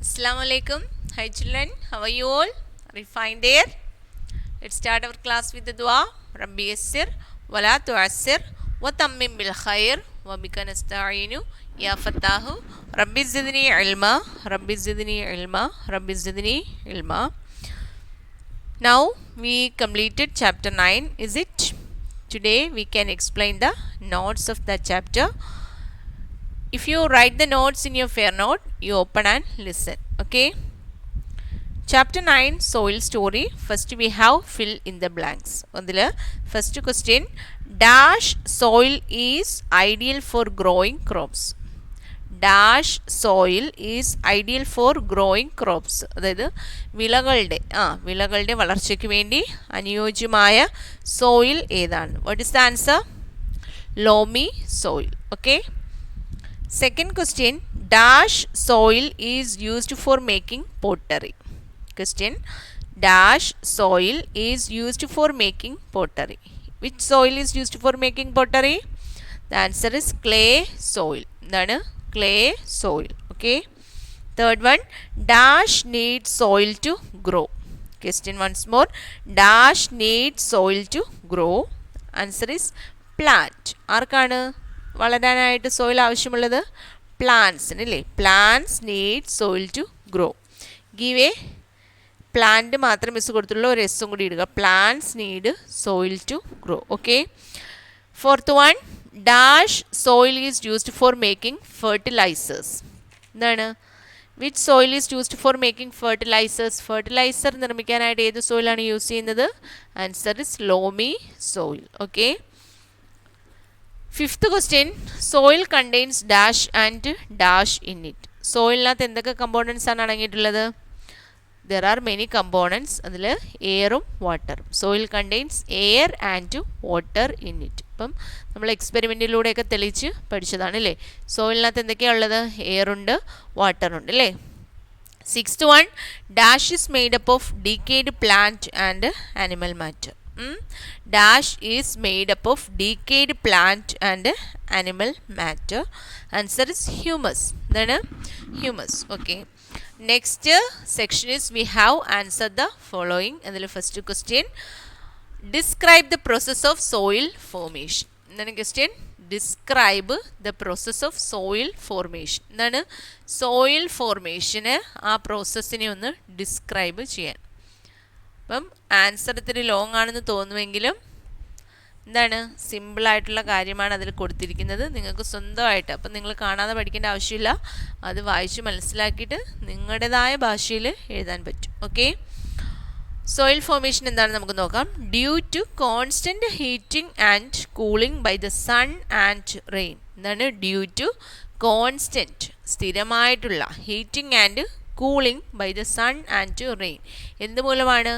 Assalamu alaikum. Hi children, how are you all? Are you fine there? Let's start our class with the dua. Rabbi yassir wa la tu'assir wa tammim bil khair wa bika nasta'inu ya fatahu Rabbi zidni ilma Rabbi zidni ilma Rabbi zidni ilma. Now we completed chapter 9, is it? Today we can explain the notes of that chapter. If you write the notes in your fair note, you open and listen. Okay. Chapter 9 Soil Story. First we have fill in the blanks. First question, dash soil is ideal for growing crops. Dash soil is ideal for growing crops. അതായത് വിളകളുടെ വളർച്ചയ്ക്ക് വേണ്ടി അനുയോജ്യമായ soil ഏതാണ്? What is the answer? Loamy soil. Okay. Second question, dash soil is used for making pottery. Question, dash soil is used for making pottery. Which soil is used for making pottery? The answer is clay soil. That's clay soil. Okay. Third one, dash needs soil to grow. Question once more, dash needs soil to grow. Answer is plant. ആർക്കാണ് വളരാനായിട്ട് soil ആവശ്യമുള്ളത്? പ്ലാന്റ്സിന് അല്ലേ? Plants need soil to grow. Give a plant മാത്രം മിസ് കൊടുത്തുള്ള ഒരു എസ്സും കൂടി ഇടുക. Plants need soil to grow. Okay. Fourth one, dash soil is used for making fertilisers. എന്താണ്? Which soil is used for making fertilisers? Fertiliser നിർമ്മിക്കാനായിട്ട് ഏത് സോയിലാണ് യൂസ് ചെയ്യുന്നത്? Answer is loamy soil. Okay. Fifth question, soil contains dash and dash in it. സോയിലിനകത്ത് എന്തൊക്കെ components ആണ് അടങ്ങിയിട്ടുള്ളത്? There are many components. അതിൽ എയറും വാട്ടറും. Soil contains air and water in it. അപ്പം നമ്മൾ എക്സ്പെരിമെൻറ്റിലൂടെയൊക്കെ തെളിയിച്ച് പഠിച്ചതാണ് അല്ലേ? സോയിലിനകത്ത് എന്തൊക്കെയാണ് ഉള്ളത്? എയറുണ്ട്, വാട്ടറുണ്ട് അല്ലേ? Sixth one, dash is made up of decade plant and animal matter. Dash is made up of decayed plant and animal matter. Answer is humus. Then humus. Okay. Next section is we have answered the following. And the first question, describe the process of soil formation. Then question, describe the process of soil formation. Then soil formation ആ പ്രോസസ്സിനെ ഒന്ന് describe ചെയ്യാൻ. അപ്പം answer ഇത്തിരി long ആണെന്ന് തോന്നുമെങ്കിലും എന്താണ്, സിമ്പിളായിട്ടുള്ള കാര്യമാണ് അതിൽ കൊടുത്തിരിക്കുന്നത്. നിങ്ങൾക്ക് സ്വന്തമായിട്ട്, അപ്പം നിങ്ങൾ കാണാതെ പഠിക്കേണ്ട ആവശ്യമില്ല, അത് വായിച്ച് മനസ്സിലാക്കിയിട്ട് നിങ്ങളുടേതായ ഭാഷയിൽ എഴുതാൻ പറ്റും. ഓക്കെ. സോയിൽ ഫോർമേഷൻ എന്താണെന്ന് നമുക്ക് നോക്കാം. Due to constant heating and cooling by the sun and rain. എന്താണ്? ഡ്യൂ ടു കോൺസ്റ്റൻറ്റ്, സ്ഥിരമായിട്ടുള്ള heating and cooling by the sun and rain. എന്ത് മൂലമാണ്?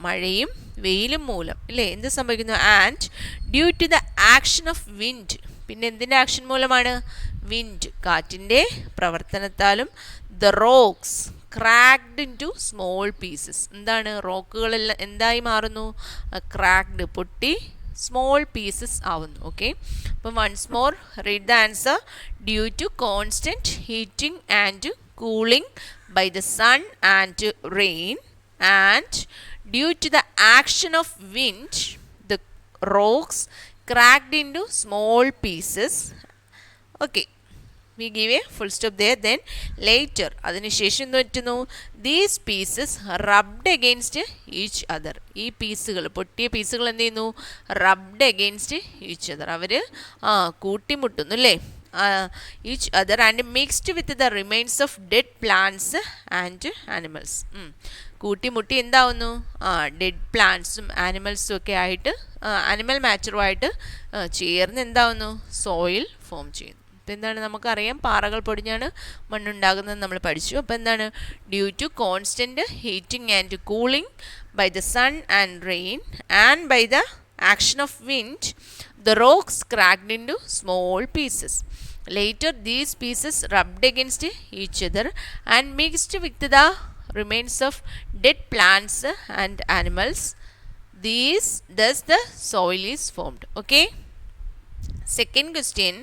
മഴയും വെയിലും മൂലം അല്ലേ? എന്ത് സംഭവിക്കുന്നു? And due to the action of wind. പിന്നെ എന്തിൻ്റെ ആക്ഷൻ മൂലമാണ്? വിൻഡ്, കാറ്റിൻ്റെ പ്രവർത്തനത്താലും. The rocks cracked in to small pieces. എന്താണ്? റോക്കുകളെല്ലാം എന്തായി മാറുന്നു? ക്രാക്ഡ്, പൊട്ടി സ്മോൾ പീസസ് ആവുന്നു. ഓക്കെ. അപ്പം once more read the answer. Due to constant heating and cooling by the sun and rain, and due to the action of wind, the rocks cracked into small pieces. Okay, we give a full stop there. Then later അതിനുശേഷം എന്ത് പറ്റുന്നു? these pieces rubbed against each other. ഈ പീസുകൾ, പൊട്ടിയ പീസുകൾ എന്ത് ചെയ്യുന്നു? rubbed against each other. അവർ കൂട്ടിമുട്ടുന്നു അല്ലേ? each other and mixed with the remains of dead plants and animals. കൂട്ടിമുട്ടി എന്താവുന്നു? ഡെഡ് പ്ലാന്റ്സും ആനിമൽസും ഒക്കെ ആയിട്ട്, ആനിമൽ മാറ്ററുമായിട്ട് ചേർന്ന് എന്താവുന്നു? സോയിൽ ഫോം ചെയ്യുന്നു. അപ്പോൾ എന്താണ്? നമുക്കറിയാം, പാറകൾ പൊടിഞ്ഞാണ് മണ്ണുണ്ടാകുന്നത് നമ്മൾ പഠിച്ചു. അപ്പോൾ എന്താണ്? Due to constant heating and cooling by the sun and rain and by the action of wind, the rocks cracked into small pieces. Later these pieces rubbed against each other and mixed with the remains of dead plants and animals. Thus the soil is formed. Okay. Second question,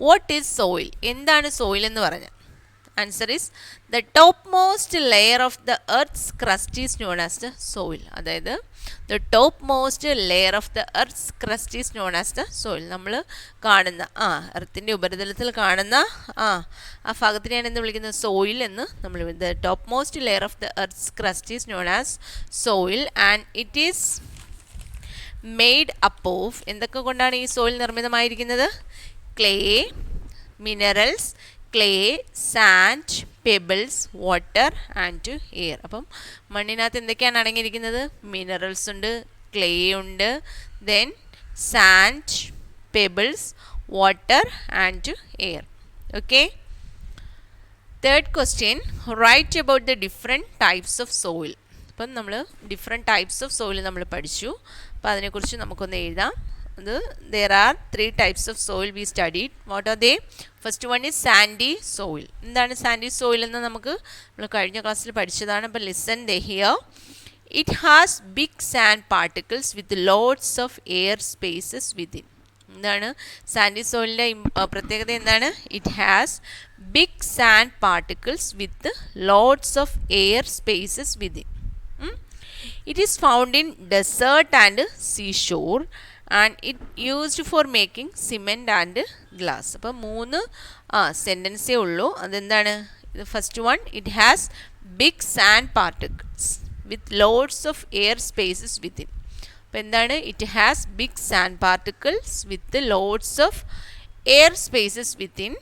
what is soil? എന്താണ് soil എന്ന് പറഞ്ഞാൽ? Answer is the top most layer of the earth's crust is known as the soil. അതായത് the top most layer of the earth's crust is known as the soil. നമ്മൾ കാണുന്ന എർത്തിൻ്റെ ഉപരിതലത്തിൽ കാണുന്ന ആ ഭാഗത്തിനെയാണ് എന്ത് വിളിക്കുന്നത്? സോയിൽ എന്ന് നമ്മൾ. The top most layer of the earth's crust is known as soil and it is made up of എന്തൊക്കെ കൊണ്ടാണ് ഈ സോയിൽ നിർമ്മിതമായിരിക്കുന്നത്? Clay, minerals, clay, sand, pebbles, water and air. അപ്പം മണ്ണിനകത്ത് എന്തൊക്കെയാണ് അടങ്ങിയിരിക്കുന്നത്? മിനറൽസ് ഉണ്ട്, ക്ലേ ഉണ്ട്, then sand, pebbles, water and air. Okay. Third question, write about the different types of soil. അപ്പം നമ്മൾ ഡിഫറെൻറ്റ് ടൈപ്സ് ഓഫ് സോയിൽ നമ്മൾ പഠിച്ചു. അപ്പോൾ അതിനെക്കുറിച്ച് നമുക്കൊന്ന് എഴുതാം. There are 3 types of soil we studied. What are they? First one is sandy soil. എന്താണ് sandy soil എന്ന് നമ്മൾ കഴിഞ്ഞ ക്ലാസ്സിൽ പഠിച്ചതാണ്. അപ്പോൾ listen here. It has big sand particles with lots of air spaces within. എന്താണ് sandy soilന്റെ പ്രത്യേകത? എന്താണ്? It has big sand particles with lots of air spaces within. It is found in desert and seashore and it used for making cement and glass. അപ്പോൾ 3 സെൻറ്റൻസേ ഉള്ളൂ. അതെന്താണ്? First one, it has big sand particles with loads of air spaces within. അപ്പോൾ എന്താണ്? It has big sand particles with loads of air spaces within.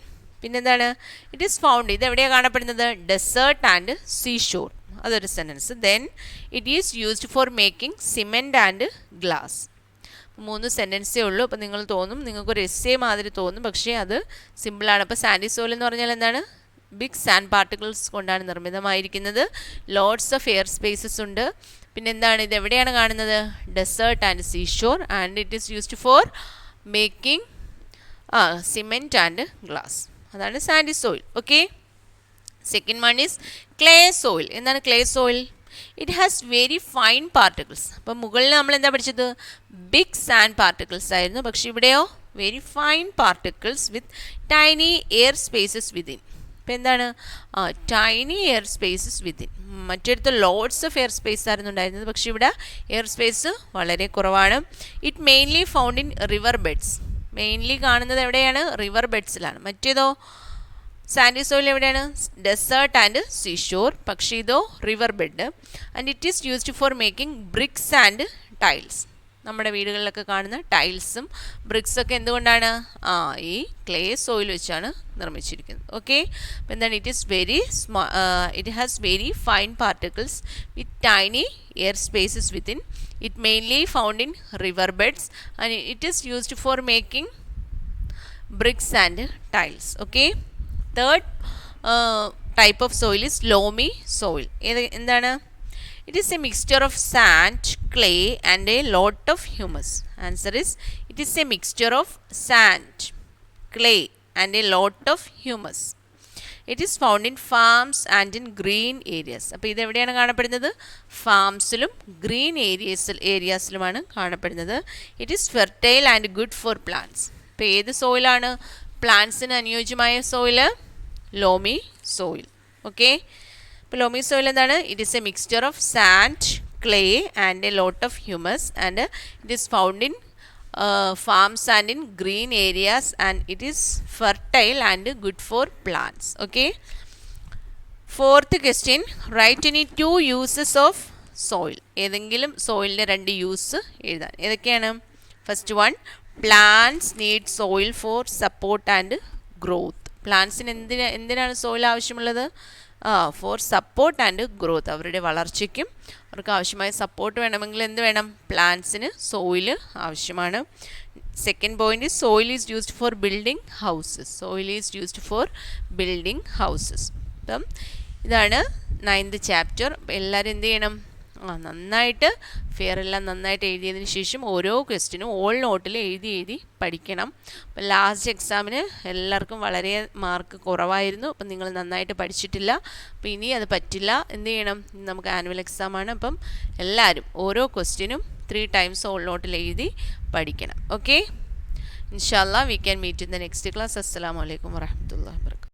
പിന്നെന്താണ്? It is found, ഇത് എവിടെയാണ് കാണപ്പെടുന്നത്? Desert and seashore. അതൊരു sentence. Then it is used for making cement and glass. 3 സെൻറ്റൻസേ ഉള്ളൂ. അപ്പോൾ നിങ്ങൾ തോന്നും, നിങ്ങൾക്കൊരു എസ്സേ മാതിരി തോന്നും, പക്ഷേ അത് സിമ്പിളാണ്. അപ്പോൾ സാൻഡി സോയിൽ എന്ന് പറഞ്ഞാൽ എന്താണ്? ബിഗ് സാൻഡ് പാർട്ടിക്കിൾസ് കൊണ്ടാണ് നിർമ്മിതമായിരിക്കുന്നത്. ലോഡ്സ് ഓഫ് എയർ സ്പേസസ് ഉണ്ട്. പിന്നെ എന്താണ്? ഇത് എവിടെയാണ് കാണുന്നത്? Desert and seashore and it is used for making cement and glass. അതാണ് sandy soil. Okay. Second one is clay soil. എന്താണ് clay soil? It has very fine particles. അപ്പം മുകളിൽ നമ്മൾ എന്താ പഠിച്ചത്? ബിഗ് സാൻഡ് പാർട്ടിക്കിൾസ് ആയിരുന്നു. പക്ഷേ ഇവിടെയോ very fine particles with tiny air spaces within. ഇപ്പം എന്താണ്? Tiny air spaces within. മറ്റൊരുത്ത് ലോഡ്സ് ഓഫ് എയർ സ്പേസ് ആയിരുന്നു ഉണ്ടായിരുന്നത്, പക്ഷേ ഇവിടെ എയർ സ്പേസ് വളരെ കുറവാണ്. It mainly found in river beds. Mainly കാണുന്നത് എവിടെയാണ്? റിവർ ബെഡ്സിലാണ്. മറ്റേതോ സാൻഡി സോയിൽ എവിടെയാണ്? Desert and seashore. പക്ഷേ ഇതോ river bed. And it is used for making bricks and tiles. നമ്മുടെ വീടുകളിലൊക്കെ കാണുന്ന ടൈൽസും ബ്രിക്സൊക്കെ എന്തുകൊണ്ടാണ്? ഈ ക്ലേ സോയിൽ വെച്ചാണ് നിർമ്മിച്ചിരിക്കുന്നത്. ഓക്കെ. അപ്പോൾ എന്താണ്? It has very fine particles with tiny air spaces within. It mainly found in river beds and it is used for making bricks and tiles. Okay. Third type of soil is loamy soil. എന്താണ്? It is a mixture of sand, clay and a lot of humus. Answer is it is a mixture of sand, clay and a lot of humus. It is found in farms and in green areas. അപ്പോൾ ഇതെവിടെയാണ് കാണപ്പെടുന്നത്? ഫാംസിലും green ഏരിയാസിലുമാണ് കാണപ്പെടുന്നത്. It is fertile and good for plants. ഇപ്പോൾ ഏത് സോയിലാണ് പ്ലാന്റ്സിന് അനുയോജ്യമായ soil? ലോമി soil. Okay. ഇപ്പോൾ ലോമി soil എന്താണ്? It is a mixture of sand, clay and a lot of humus and it is found in farms and in green areas and it is fertile and good for plants. Okay. Fourth question, write any 2 uses of soil. ഏതെങ്കിലും സോയിലിൻ്റെ 2 use എഴുതാൻ. ഏതൊക്കെയാണ്? First one, plants need soil for support and growth. പ്ലാന്റ്സിന് എന്തിനാണ് soil ആവശ്യമുള്ളത്? For support and growth. അവരുടെ വളർച്ചയ്ക്കും അവർക്ക് ആവശ്യമായ സപ്പോർട്ട് വേണമെങ്കിൽ എന്ത് വേണം? പ്ലാന്റ്സിന് സോയിൽ ആവശ്യമാണ്. Second point, soil is used for building houses. Soil is used for building houses. അപ്പം ഇതാണ് 9th ചാപ്റ്റർ. അപ്പോൾ എല്ലാവരും എന്ത് ചെയ്യണം? നന്നായിട്ട് ഫെയറെല്ലാം നന്നായിട്ട് എഴുതിയതിന് ശേഷം ഓരോ ക്വസ്റ്റിനും ഓൾ നോട്ടിൽ എഴുതി പഠിക്കണം. അപ്പോൾ ലാസ്റ്റ് എക്സാമിന് എല്ലാവർക്കും വളരെ മാർക്ക് കുറവായിരുന്നു. അപ്പം നിങ്ങൾ നന്നായിട്ട് പഠിച്ചിട്ടില്ല. അപ്പോൾ ഇനി അത് പറ്റില്ല. എന്ത് ചെയ്യണം? നമുക്ക് ആനുവൽ എക്സാമാണ്. അപ്പം എല്ലാവരും ഓരോ ക്വസ്റ്റിനും 3 times ഓൾ നോട്ടിൽ എഴുതി പഠിക്കണം. ഓക്കെ. ഇൻഷാ അല്ലാഹ് we can meet in the next class. അസ്സലാമു അലൈക്കും വറഹ്മത്തുള്ളാഹി വബറകാതുഹു.